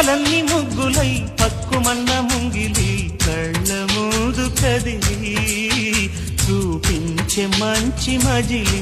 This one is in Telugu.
ఊహలన్నీ ముగ్గులై పక్కుమన్న ముంగిలి కళ్ళ మూదు కదిలి చూపించే మంచి మజిలీ